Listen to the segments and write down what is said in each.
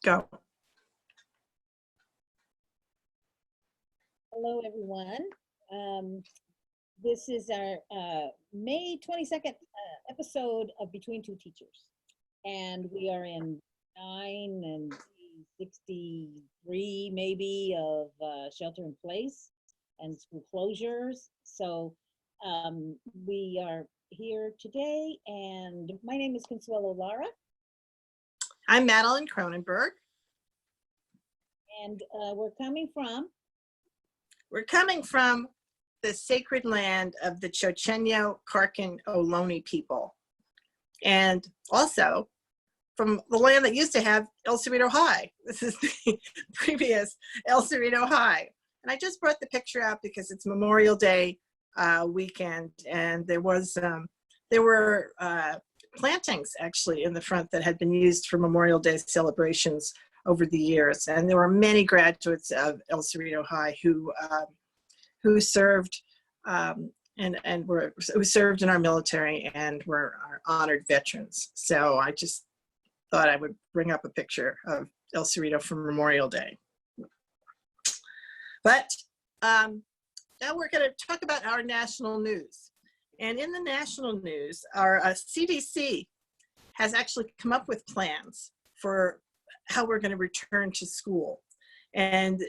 Go. Hello, everyone. This is our May 22nd episode of Between Two Teachers. And we are in 963 maybe of shelter in place and school closures. So we are here today, and my name is Consuelo Lara. I'm Madeline Cronenberg. And we're coming from the sacred land of the Chochenyo Karkin Ohlone people, and also from the land that used to have El Cerrito High. This is the previous El Cerrito High. And I just brought the picture out because it's Memorial Day weekend, and there were plantings actually in the front that had been used for Memorial Day celebrations over the years. And there were many graduates of El Cerrito High who served who served in our military and were our honored veterans. So I just thought I would bring up a picture of El Cerrito for Memorial Day. But now we're going to talk about our national news. And in the national news, our CDC has actually come up with plans for how we're going to return to school. And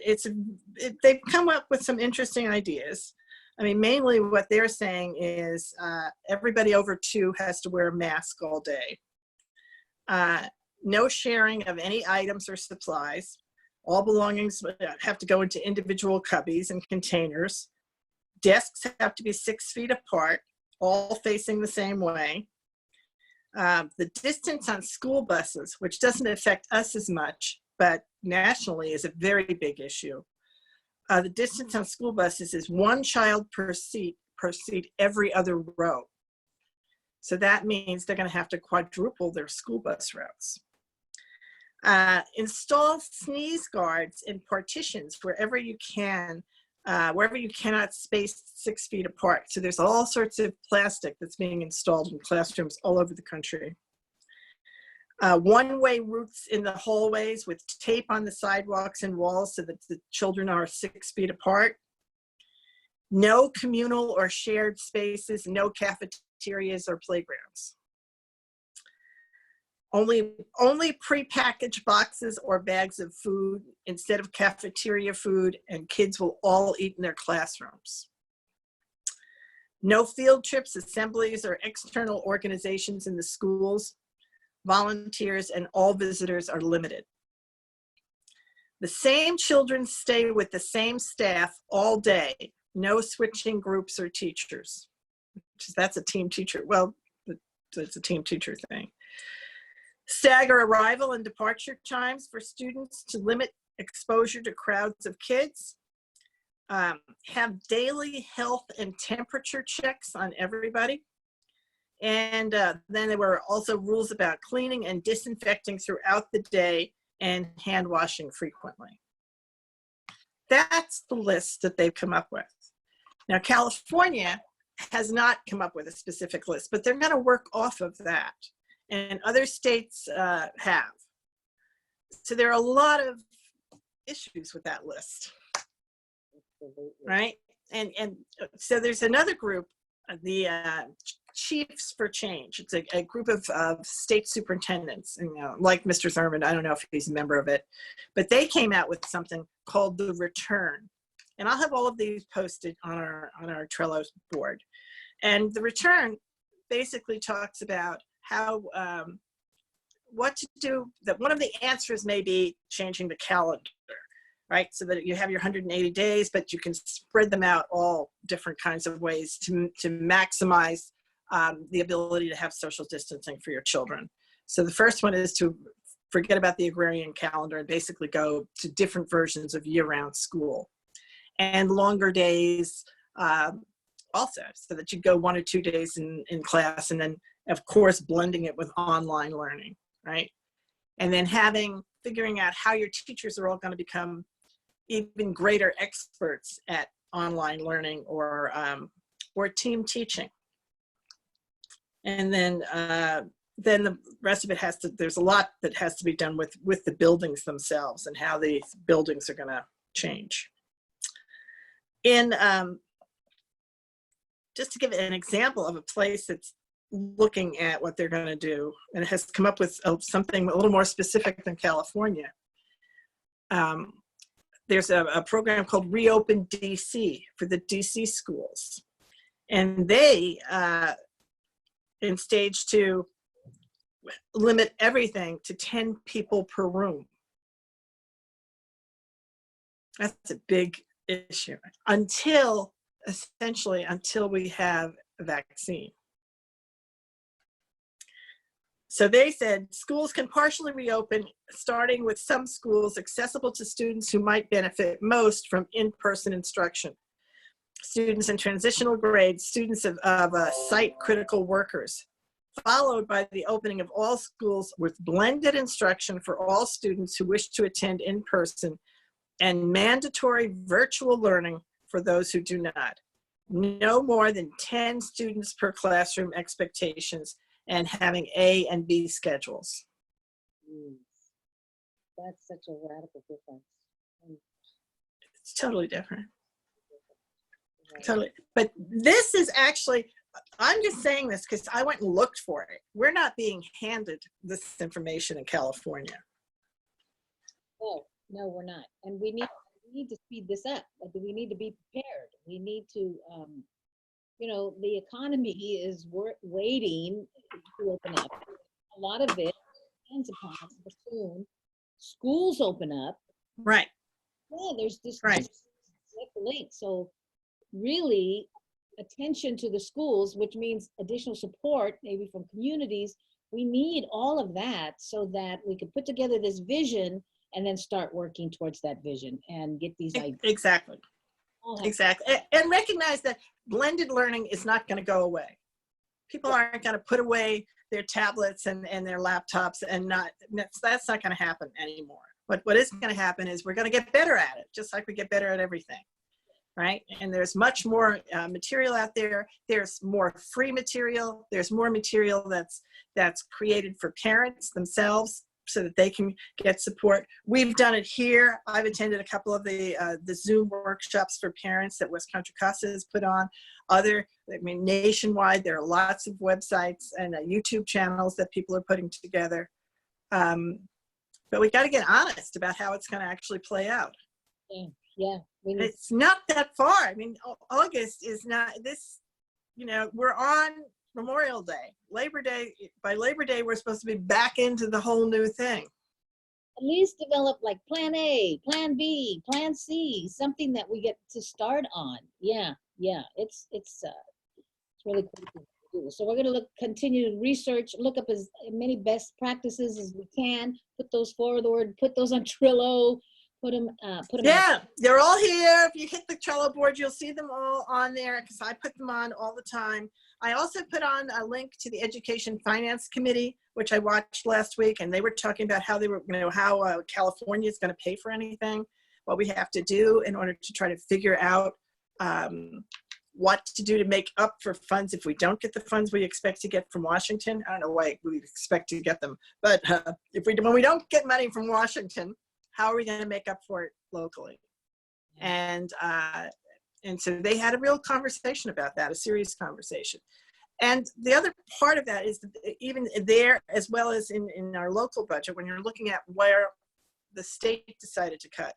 they've come up with some interesting ideas. I mean, mainly what they're saying is everybody over 2 has to wear a mask all day. No sharing of any items or supplies. All belongings have to go into individual cubbies and containers. Desks have to be 6 feet apart, all facing the same way. The distance on school buses, which doesn't affect us as much, but nationally is a very big issue. The distance on school buses is 1 child per seat every other row. So that means they're going to have to quadruple their school bus routes. Install sneeze guards in partitions wherever you can, wherever you cannot space 6 feet apart. So there's all sorts of plastic that's being installed in classrooms all over the country. One-way routes in the hallways with tape on the sidewalks and walls so that the children are 6 feet apart. No communal or shared spaces, no cafeterias or playgrounds. Only prepackaged boxes or bags of food instead of cafeteria food, and kids will all eat in their classrooms. No field trips, assemblies, or external organizations in the schools. Volunteers and all visitors are limited. The same children stay with the same staff all day. No switching groups or teachers. That's a team teacher. Well, it's a team teacher thing. Stagger arrival and departure times for students to limit exposure to crowds of kids. Have daily health and temperature checks on everybody. And then there were also rules about cleaning and disinfecting throughout the day and hand washing frequently. That's the list that they've come up with. Now, California has not come up with a specific list, but they're going to work off of that. And other states have. So there are a lot of issues with that list. Absolutely. Right? And so there's another group, the Chiefs for Change. It's a group of state superintendents, and, like Mr. Thurmond, I don't know if he's a member of it, but they came out with something called the Return. And I'll have all of these posted on our Trello board. And the Return basically talks about how, what to do, that one of the answers may be changing the calendar, right? So that you have your 180 days, but you can spread them out all different kinds of ways to maximize the ability to have social distancing for your children. So the first one is to forget about the agrarian calendar and basically go to different versions of year-round school. And longer days also, so that you go 1 or 2 days in class, and then of course blending it with online learning, right? And then figuring out how your teachers are all going to become even greater experts at online learning or team teaching. And then then the rest of it there's a lot that has to be done with the buildings themselves and how the buildings are going to change. Just to give an example of a place that's looking at what they're going to do, and it has come up with something a little more specific than California. There's a program called Reopen DC for the DC schools. And they, in stage 2, limit everything to 10 people per room. That's a big issue essentially until we have a vaccine. So they said schools can partially reopen, starting with some schools accessible to students who might benefit most from in-person instruction. Students in transitional grades, students of site critical workers, followed by the opening of all schools with blended instruction for all students who wish to attend in person, and mandatory virtual learning for those who do not. No more than 10 students per classroom expectations, and having A and B schedules. That's such a radical difference. It's totally different. Totally. But this is actually, I'm just saying this because I went and looked for it. We're not being handed this information in California. No, we're not. And we need to speed this up. Like, we need to be prepared. We need to, the economy is waiting to open up. A lot of it depends upon us soon. Schools open up. Right. Yeah, there's this right. link. So really, attention to the schools, which means additional support, maybe from communities. We need all of that so that we can put together this vision and then start working towards that vision and get these ideas. Exactly. Exactly. And recognize that blended learning is not going to go away. People aren't going to put away their tablets and their laptops, and that's not going to happen anymore. What is going to happen is we're going to get better at it, just like we get better at everything, right? And there's much more material out there. There's more free material. There's more material that's created for parents themselves so that they can get support. We've done it here. I've attended a couple of the Zoom workshops for parents that West Contra Costa has put on. Nationwide, there are lots of websites and YouTube channels that people are putting together. But we got to get honest about how it's going to actually play out. Yeah. It's not that far. I mean, August is not this, we're on Memorial Day, Labor Day. By Labor Day, we're supposed to be back into the whole new thing. At least develop like plan A, plan B, plan C, something that we get to start on. Yeah. It's really cool to do. So we're going to continue to research, look up as many best practices as we can, put those forward, put those on Trello, put them. Yeah, they're all here. If you hit the Trello board, you'll see them all on there because I put them on all the time. I also put on a link to the Education Finance Committee, which I watched last week, and they were talking about how how California is going to pay for anything, what we have to do in order to try to figure out what to do to make up for funds if we don't get the funds we expect to get from Washington. I don't know why we expect to get them, but when we don't get money from Washington, how are we going to make up for it locally? And so they had a real conversation about that, a serious conversation. And the other part of that is that even there, as well as in our local budget, when you're looking at where the state decided to cut,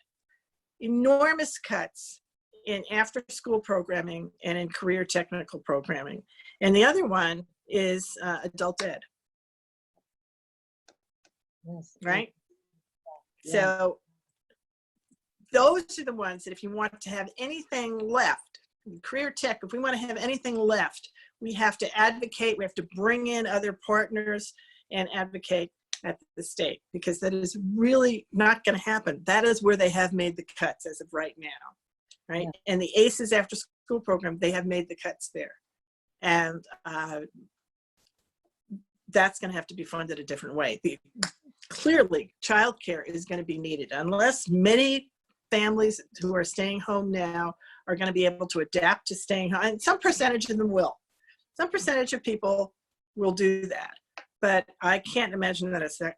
enormous cuts in after-school programming and in career technical programming. And the other one is adult ed. Yes. Right? Yeah. So those are the ones that if you want to have anything left, career tech, if we want to have anything left, we have to advocate, we have to bring in other partners and advocate at the state, because that is really not going to happen. That is where they have made the cuts as of right now, right? Yeah. And the ACES after school program, they have made the cuts there. And that's going to have to be funded a different way. Clearly, childcare is going to be needed unless many families who are staying home now are going to be able to adapt to staying home. And some percentage of them will. Some percentage of people will do that. but I can't imagine that it's that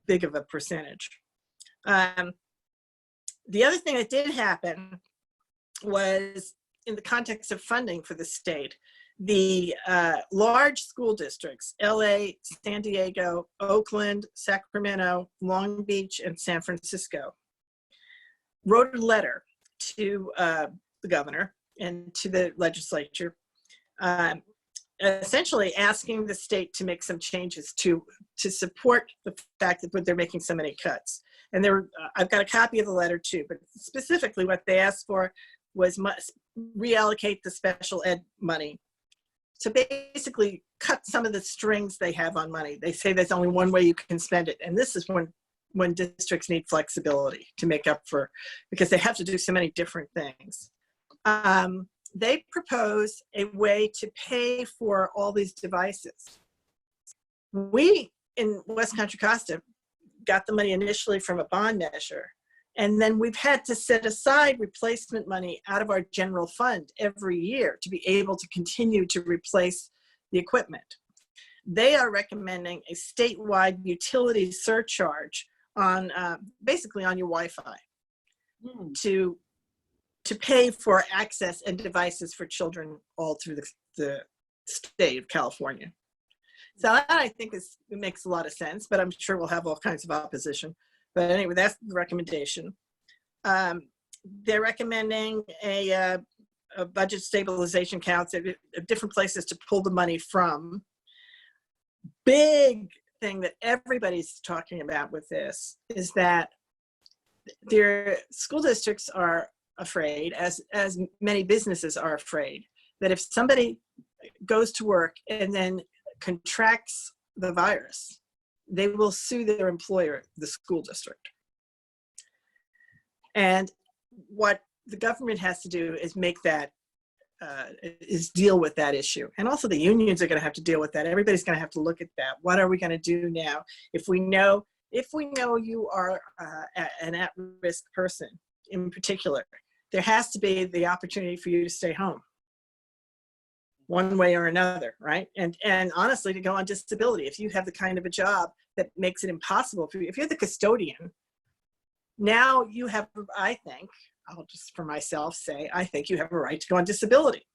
big of a percentage. The other thing that did happen was in the context of funding for the state, the large school districts, LA, San Diego, Oakland, Sacramento, Long Beach, and San Francisco, wrote a letter to the governor and to the legislature, essentially asking the state to make some changes to support the fact that they're making so many cuts. And I've got a copy of the letter too, but specifically what they asked for was reallocate the special ed money to basically cut some of the strings they have on money. They say there's only one way you can spend it. And this is when districts need flexibility to make up for, because they have to do so many different things. They propose a way to pay for all these devices. We in West Contra Costa got the money initially from a bond measure, and then we've had to set aside replacement money out of our general fund every year to be able to continue to replace the equipment. They are recommending a statewide utility surcharge on basically on your Wi-Fi to pay for access and devices for children all through the state of California. So that I think it makes a lot of sense, but I'm sure we'll have all kinds of opposition. But anyway, that's the recommendation. They're recommending a budget stabilization accounts of different places to pull the money from. Big thing that everybody's talking about with this is that their school districts are afraid, as many businesses are afraid, that if somebody goes to work and then contracts the virus, they will sue their employer, the school district. And what the government has to do is make that, is deal with that issue. And also the unions are going to have to deal with that. Everybody's going to have to look at that. What are we going to do now? If we know you are an at-risk person in particular, there has to be the opportunity for you to stay home one way or another, right? And honestly, to go on disability, if you have the kind of a job that makes it impossible for you, if you're the custodian, now you have, I think, I'll just for myself say, I think you have a right to go on disability.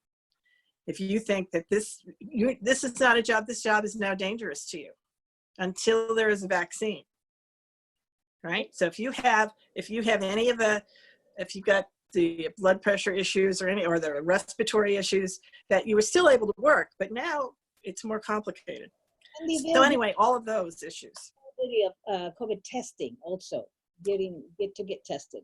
If you think that this is not a job, this job is now dangerous to you until there is a vaccine, right? So if you've got the blood pressure issues or the respiratory issues, that you were still able to work, but now it's more complicated. So anyway, all of those issues. Of COVID testing also, get tested.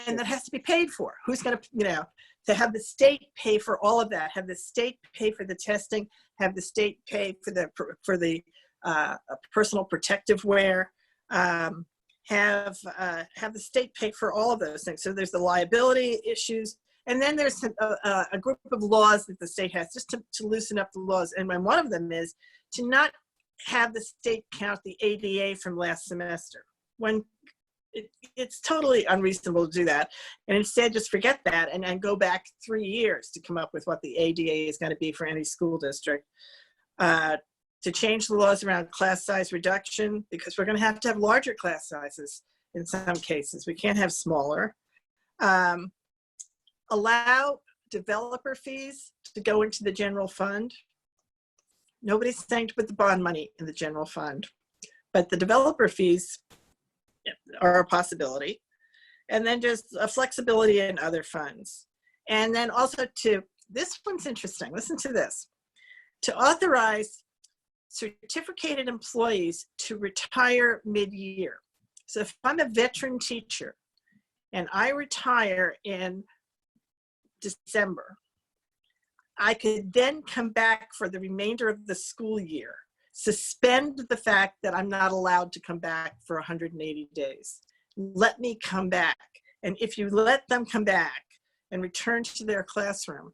And that has to be paid for. Who's going to, to have the state pay for all of that, have the state pay for the testing, have the state pay for the personal protective wear, have the state pay for all of those things. So there's the liability issues, and then there's a group of laws that the state has just to loosen up the laws. And one of them is to not have the state count the ADA from last semester, when it's totally unreasonable to do that. And instead just forget that and go back 3 years to come up with what the ADA is going to be for any school district. To change the laws around class size reduction, because we're going to have larger class sizes in some cases. We can't have smaller. Allow developer fees to go into the general fund. Nobody's saying to put the bond money in the general fund, but the developer fees are a possibility. And then just a flexibility in other funds. And then also this one's interesting, listen to this, to authorize certificated employees to retire mid-year. So if I'm a veteran teacher and I retire in December, I could then come back for the remainder of the school year, suspend the fact that I'm not allowed to come back for 180 days. Let me come back. And if you let them come back and return to their classroom,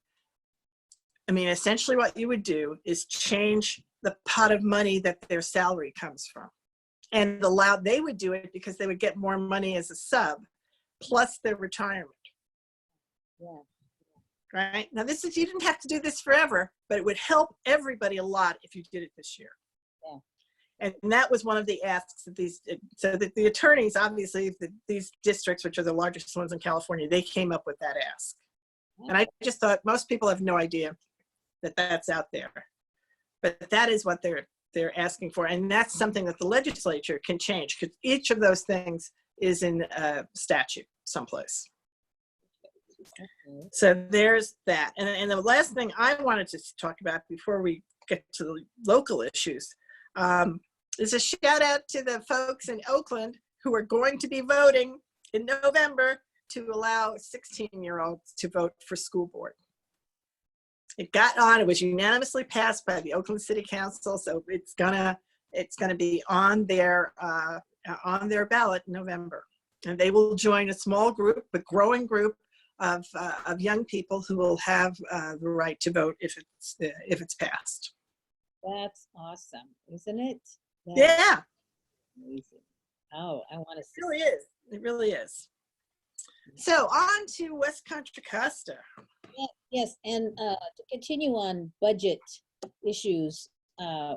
I mean, essentially what you would do is change the pot of money that their salary comes from, and they would do it because they would get more money as a sub plus their retirement. Yeah. Right now, you didn't have to do this forever, but it would help everybody a lot if you did it this year. Yeah. And that was one of the asks that so that the attorneys, obviously, these districts, which are the largest ones in California, they came up with that ask. And I just thought most people have no idea that that's out there. But that is what they're asking for. And that's something that the legislature can change, because each of those things is in statute someplace. So there's that. And the last thing I wanted to talk about before we get to the local issues is a shout out to the folks in Oakland who are going to be voting in November to allow 16-year-olds to vote for school board. It was unanimously passed by the Oakland City Council, so it's gonna be on their ballot in November, and they will join a small group, a growing group of young people who will have the right to vote if it's passed. That's awesome, isn't it? Yeah, Amazing. Oh, I want to see. it really is. It really is. So on to West Contra Costa. Yes, and to continue on budget issues, I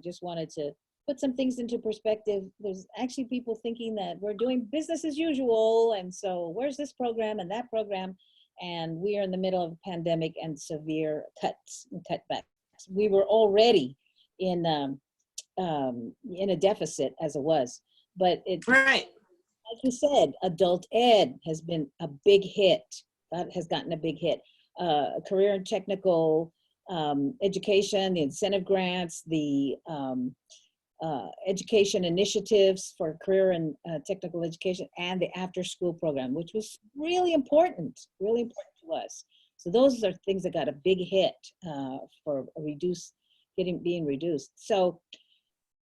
just wanted to put some things into perspective. There's actually people thinking that we're doing business as usual, and so where's this program and that program? And we are in the middle of a pandemic and severe cuts and cutbacks. We were already in a deficit as it was, but Right. like you said, adult ed has been a big hit. That has gotten a big hit. Career and technical education, the incentive grants, the education initiatives for career and technical education, and the after-school program, which was really important to us. So those are things that got a big hit for being reduced. So,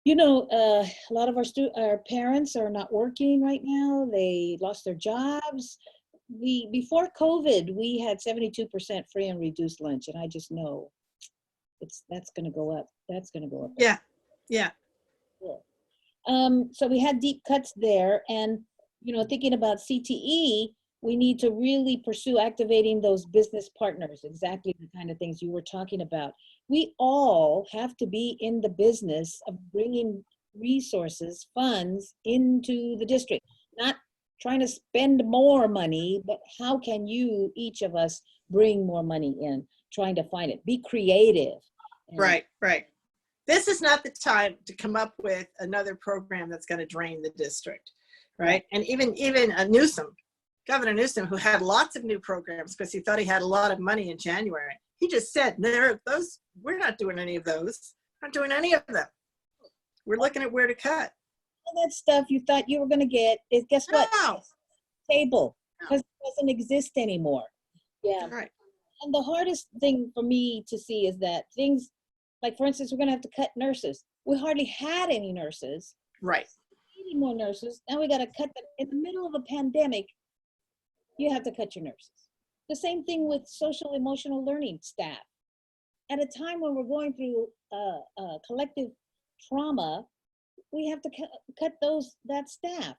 you know, a lot of our parents are not working right now. They lost their jobs. Before COVID, we had 72% free and reduced lunch, and I just know that's going to go up. That's going to go up. Yeah. So we had deep cuts there, and you know, thinking about CTE, we need to really pursue activating those business partners. Exactly the kind of things you were talking about. We all have to be in the business of bringing resources, funds into the district, not trying to spend more money, but how can each of us, bring more money in, trying to find it, be creative. Right. This is not the time to come up with another program that's going to drain the district, right? And even Governor Newsom, who had lots of new programs because he thought he had a lot of money in January, he just said, we're not doing any of those. Not doing any of them. We're looking at where to cut. All that stuff you thought you were going to get is, guess what? No. Table, because it doesn't exist anymore. Yeah. Right. And the hardest thing for me to see is that things, like for instance, we're going to have to cut nurses. We hardly had any nurses. Right. We need more nurses. Now we got to cut them. In the middle of a pandemic, you have to cut your nurses. The same thing with social emotional learning staff. At a time when we're going through collective trauma, we have to cut that staff.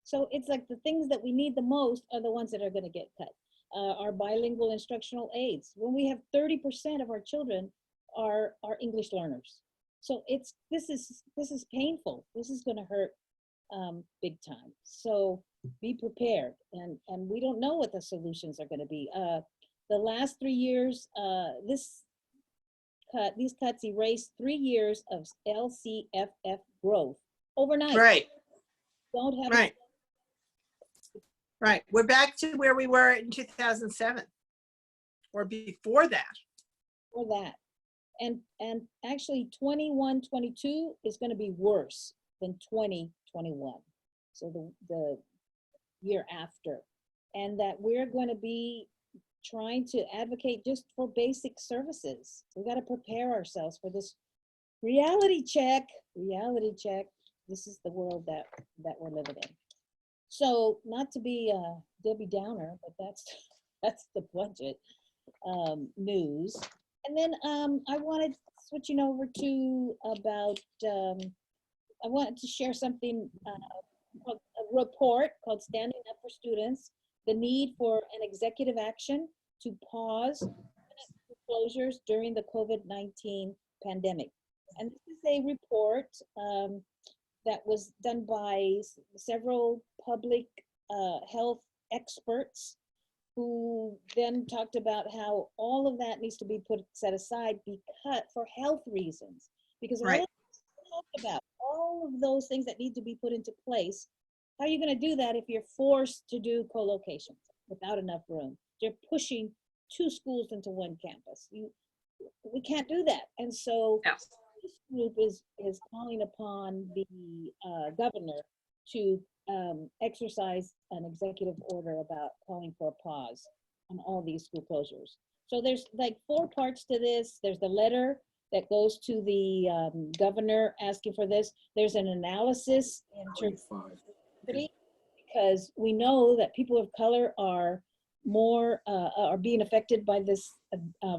So it's like the things that we need the most are the ones that are going to get cut. Our bilingual instructional aids. When we have 30% of our children are English learners. So this is painful. This is going to hurt big time. So be prepared. And we don't know what the solutions are going to be. The last 3 years, these cuts erased 3 years of LCFF growth overnight. Right. Don't have Right. Right. We're back to where we were in 2007 or before that. for that. And actually 21-22 is going to be worse than 20-21. So the year after. And that we're going to be trying to advocate just for basic services. We got to prepare ourselves for this reality check. This is the world that we're living in. So not to be Debbie Downer, but that's the budget news. And then I wanted switching over to about I wanted to share something, a report called Standing Up for Students, the need for an executive action to pause closures during the COVID-19 pandemic. And this is a report that was done by several public health experts who then talked about how all of that needs to be set aside because for health reasons. Because all Right. of talked about all of those things that need to be put into place. How are you going to do that if you're forced to do co-locations without enough room? They're pushing 2 schools into one campus. We can't do that. And so Yes. this group is calling upon the governor to exercise an executive order about calling for a pause on all these school closures. So there's like 4 parts to this. There's the letter that goes to the governor asking for this. There's an analysis in terms of equity, because we know that people of color are more are being affected by this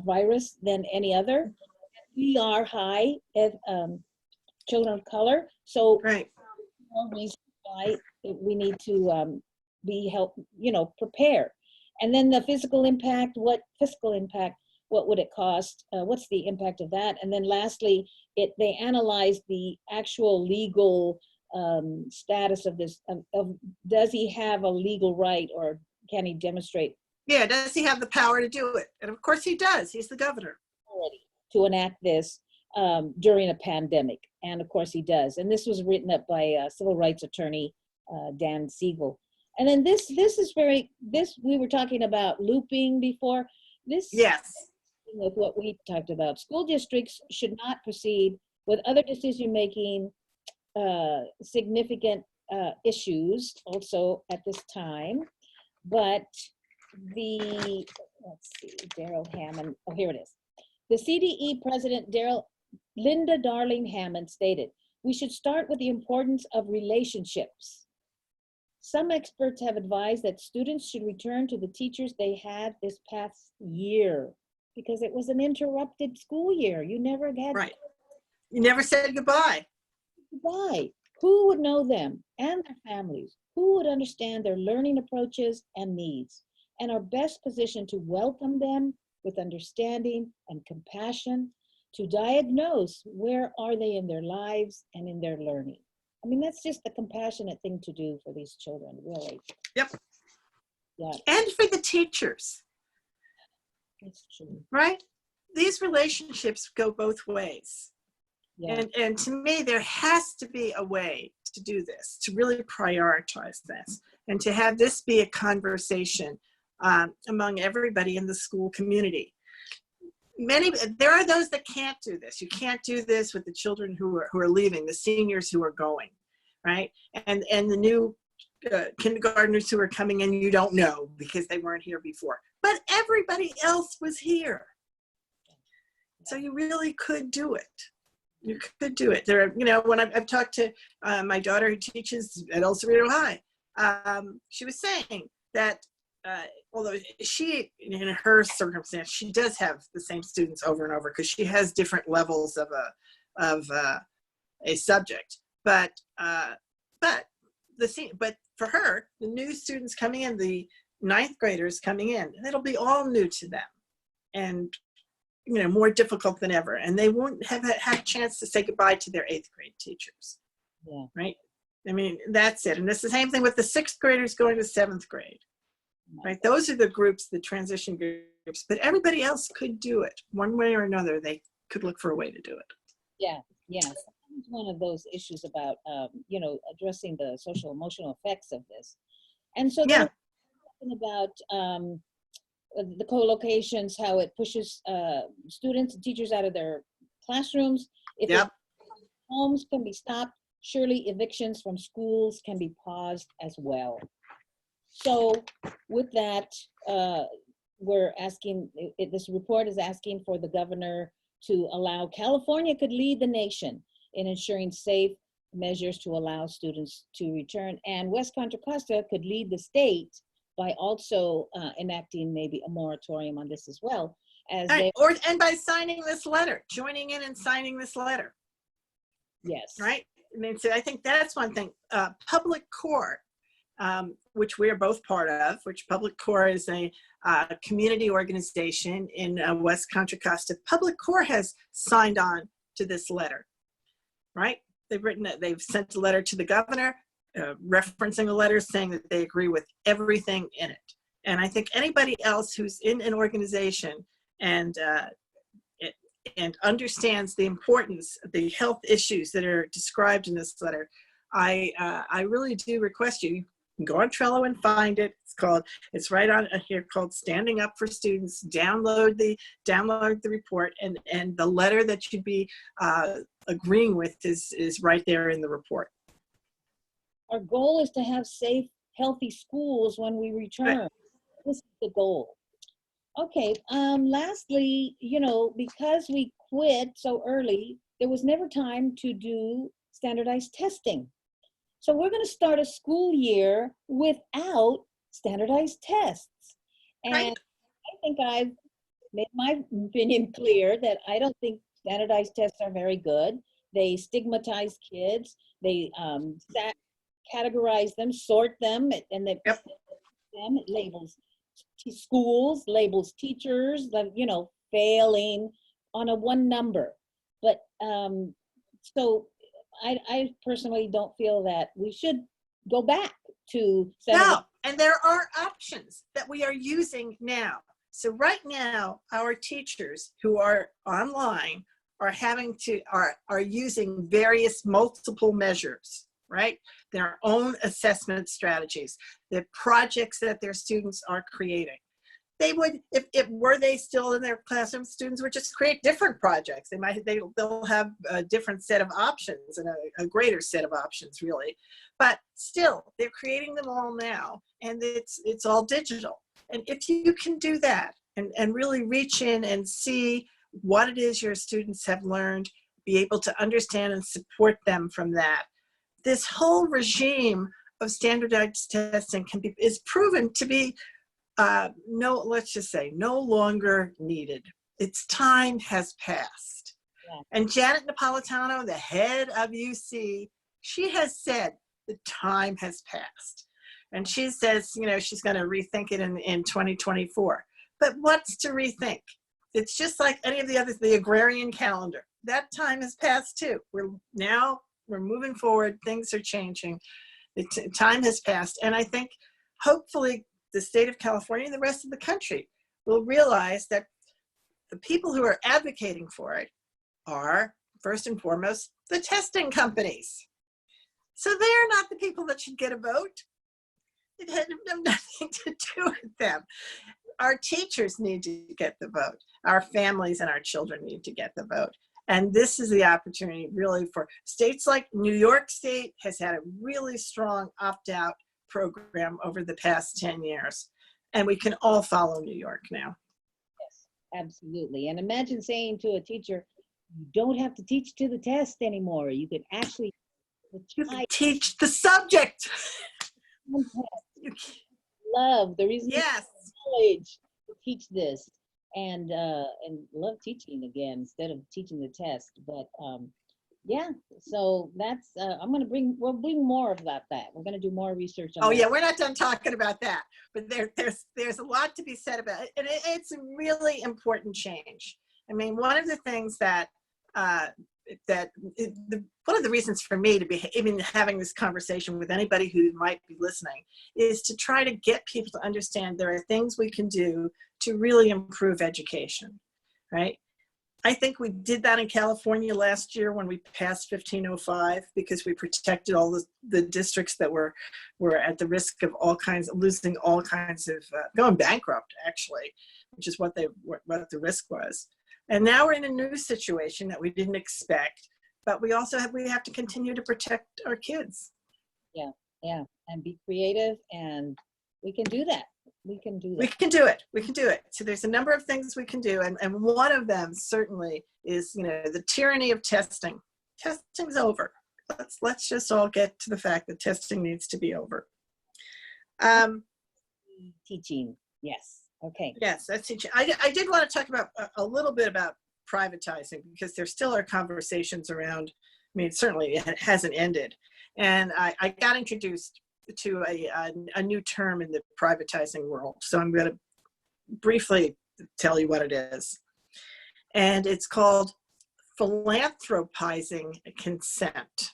virus than any other. We are high at children of color, so Right. no reason why we need to be prepared. And then the physical impact, what would it cost? What's the impact of that? And then lastly, they analyzed the actual legal status of this, of does he have a legal right, or can he demonstrate Yeah, does he have the power to do it? And of course he does. He's the governor. authority to enact this during a pandemic? And of course he does. And this was written up by civil rights attorney Dan Siegel. And then this is we were talking about looping before. This Yes. with what we talked about. School districts should not proceed with other decision-making significant issues also at this time. But let's see, Daryl Hammond, oh, here it is. The CDE president, Linda Darling Hammond, stated, "We should start with the importance of relationships. Some experts have advised that students should return to the teachers they had this past year, because it was an interrupted school year. You never had Right. You never said goodbye. goodbye. Who would know them and their families? Who would understand their learning approaches and needs, and are best positioned to welcome them with understanding and compassion, to diagnose where are they in their lives and in their learning." I mean, that's just the compassionate thing to do for these children, really. Yep. Yeah, And for the teachers, it's true. right? These relationships go both ways. Yeah, And to me, there has to be a way to do this, to really prioritize this, and to have this be a conversation among everybody in the school community. There are those that can't do this. You can't do this with the children who are leaving, the seniors who are going, right? And the new kindergartners who are coming in, you don't know because they weren't here before. But everybody else was here. So you really could do it. You could do it. There, when I've talked to my daughter who teaches at El Cerrito High, she was saying that although she, in her circumstance, she does have the same students over and over because she has different levels of a subject. But for her, the new students coming in, the 9th graders coming in, it'll be all new to them, and more difficult than ever. And they won't have had a chance to say goodbye to their 8th grade teachers. yeah. Right? I mean, that's it. And it's the same thing with the 6th graders going to 7th grade. Right? Those are the groups, the transition groups. But everybody else could do it. One way or another, they could look for a way to do it. Yeah, yeah. It's one of those issues about, addressing the social emotional effects of this. And so Yeah. talking about the co-locations, how it pushes students and teachers out of their classrooms. If Yep. homes can be stopped, surely evictions from schools can be paused as well. So with that, we're asking, this report is asking for the governor to allow, California could lead the nation in ensuring safe measures to allow students to return, and West Contra Costa could lead the state by also enacting maybe a moratorium on this as well. And by signing this letter, joining in and signing this letter. Yes. Right? I mean, so I think that's one thing. Public Core, which we're both part of, which Public Core is a community organization in West Contra Costa. Public Core has signed on to this letter, right? They've sent a letter to the governor, referencing a letter saying that they agree with everything in it. And I think anybody else who's in an organization and understands the importance of the health issues that are described in this letter, I really do request you can go on Trello and find it. It's right on here called Standing Up for Students. Download the report, and the letter that you'd be agreeing with is right there in the report. Our goal is to have safe, healthy schools when we return. Right. This is the goal. Okay, lastly, because we quit so early, there was never time to do standardized testing. So we're going to start a school year without standardized tests. And Right. I think I've made my opinion clear that I don't think standardized tests are very good. They stigmatize kids. They categorize them, sort them, and they Yep. them. It labels schools, labels teachers, failing on a one number. But so I personally don't feel that we should go back to No, and there are options that we are using now. So right now, our teachers who are online are using various multiple measures, right? Their own assessment strategies, the projects that their students are creating. They would, if were they still in their classroom, students would just create different projects. They'll have a different set of options and a greater set of options, really. But still, they're creating them all now, and it's all digital. And if you can do that and really reach in and see what it is your students have learned, be able to understand and support them from that, this whole regime of standardized testing is proven to be let's just say no longer needed. Its time has passed. Yeah. And Janet Napolitano, the head of UC, she has said the time has passed. And she says, she's going to rethink it in 2024. But what's to rethink? It's just like any of the others, the agrarian calendar. That time has passed too. We're moving forward. Things are changing. The time has passed. And I think hopefully the state of California and the rest of the country will realize that the people who are advocating for it are, first and foremost, the testing companies. So they're not the people that should get a vote. It had nothing to do with them. Our teachers need to get the vote. Our families and our children need to get the vote. And this is the opportunity really for states like New York State has had a really strong opt-out program over the past 10 years. And we can all follow New York now. Yes, absolutely. And imagine saying to a teacher, you don't have to teach to the test anymore. You could actually teach the subject. Love the reason. Yes. Knowledge to teach this and love teaching again instead of teaching the test. But yeah, so that's we'll bring more about that. We're going to do more research on that. Yeah, we're not done talking about that, but there's a lot to be said about it, and it's a really important change. I mean, one of the things one of the reasons for me to be even having this conversation with anybody who might be listening is to try to get people to understand there are things we can do to really improve education, right? I think we did that in California last year when we passed 1505 because we protected all the districts that were at the risk of losing all kinds of, going bankrupt actually, which is what the risk was. And now we're in a new situation that we didn't expect, but we have to continue to protect our kids. Yeah, and be creative, and we can do that. We can do it. So there's a number of things we can do, and one of them certainly is, the tyranny of testing. Testing's over. Let's just all get to the fact that testing needs to be over. Teaching, yes. Okay. Yes, that's teaching. I did want to talk about a little bit about privatizing because there still are conversations around. I mean, certainly it hasn't ended, and I got introduced to a new term in the privatizing world. So I'm going to briefly tell you what it is. And it's called philanthropizing consent.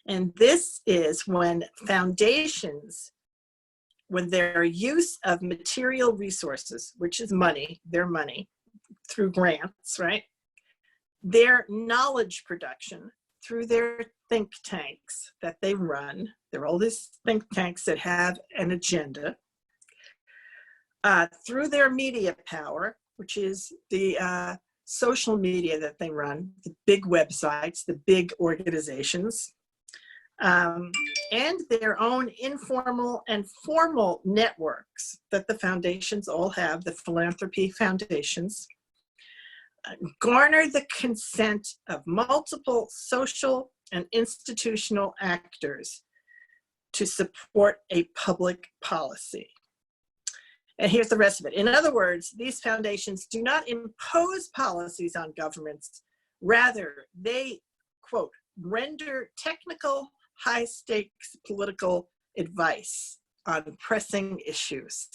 And this is when foundations, when their use of material resources, which is money, their money, through grants, right? Their knowledge production through their think tanks that they run. They're all these think tanks that have an agenda. Through their media power, which is the social media that they run, the big websites, the big organizations, and their own informal and formal networks that the foundations all have, the philanthropy foundations, garner the consent of multiple social and institutional actors to support a public policy. And here's the rest of it. In other words, these foundations do not impose policies on governments. Rather, they, quote, render technical, high-stakes political advice on pressing issues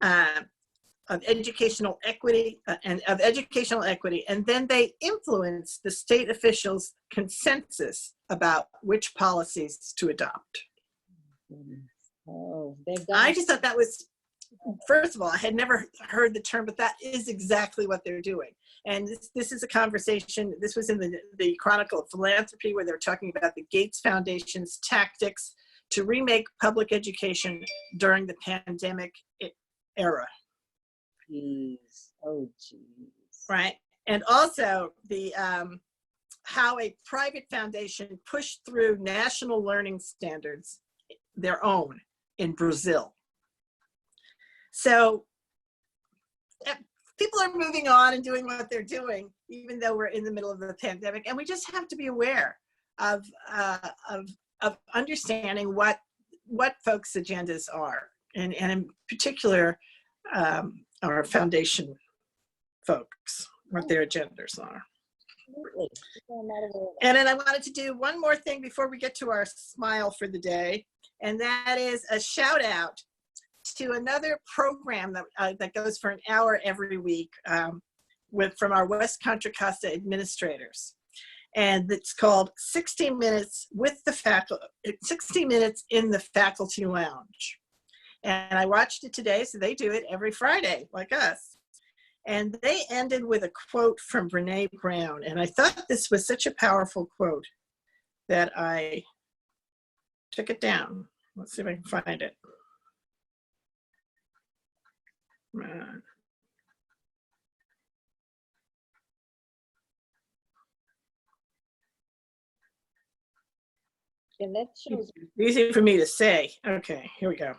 of educational equity and then they influence the state officials' consensus about which policies to adopt. Oh, I just thought that was, first of all, I had never heard the term, but that is exactly what they're doing. And this is a conversation, this was in the Chronicle of Philanthropy, where they're talking about the Gates Foundation's tactics to remake public education during the pandemic era. Jeez. Oh, jeez. Right. And also the how a private foundation pushed through national learning standards, their own, in Brazil. So people are moving on and doing what they're doing, even though we're in the middle of the pandemic. And we just have to be aware of understanding what folks' agendas are, and in particular, our foundation folks, what their agendas are. Absolutely. And then I wanted to do one more thing before we get to our smile for the day, and that is a shout out to another program that goes for an hour every week from our West Contra Costa administrators. And it's called 60 Minutes with the Faculty, 60 Minutes in the Faculty Lounge. And I watched it today, so they do it every Friday, like us. And they ended with a quote from Brene Brown. And I thought this was such a powerful quote that I took it down. Let's see if I can find it. And that shows. Easy for me to say. Okay, here we go.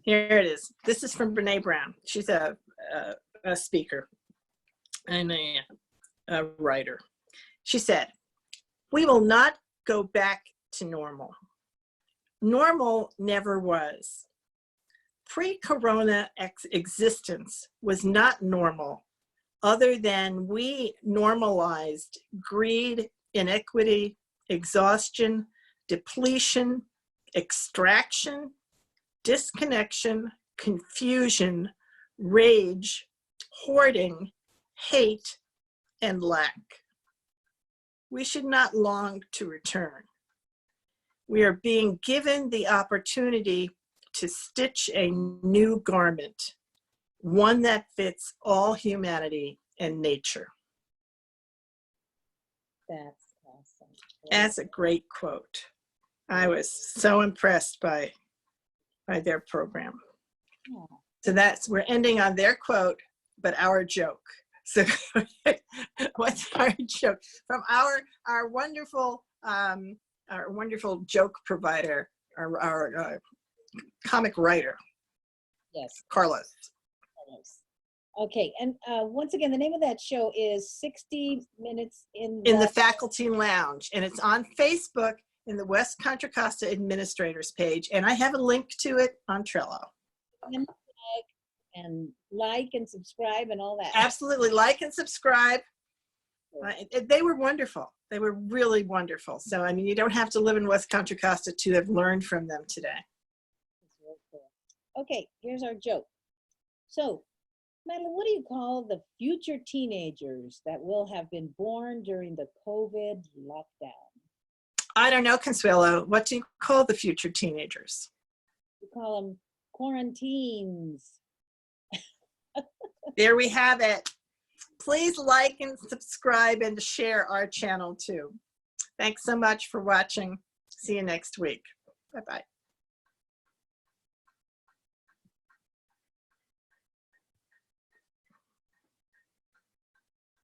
Here it is. This is from Brene Brown. She's a speaker and a writer. She said, "We will not go back to normal. Normal never was. Pre-corona existence was not normal, other than we normalized greed, inequity, exhaustion, depletion, extraction, disconnection, confusion, rage, hoarding, hate, and lack. We should not long to return. We are being given the opportunity to stitch a new garment, one that fits all humanity and nature." That's awesome. That's a great quote. I was so impressed by their program. Yeah. So we're ending on their quote, but our joke. So what's our joke? From our wonderful joke provider, our comic writer. Yes. Carlos. Okay, and once again, the name of that show is 60 Minutes in the Faculty Lounge, and it's on Facebook in the West Contra Costa Administrators page, and I have a link to it on Trello. And like and subscribe and all that. Absolutely, like and subscribe. They were wonderful. They were really wonderful. So, I mean, you don't have to live in West Contra Costa to have learned from them today. Okay, here's our joke. So, Madeline, what do you call the future teenagers that will have been born during the COVID lockdown? I don't know, Consuelo. What do you call the future teenagers? We call them quarantines. There we have it. Please like and subscribe and share our channel too. Thanks so much for watching. See you next week. Bye-bye.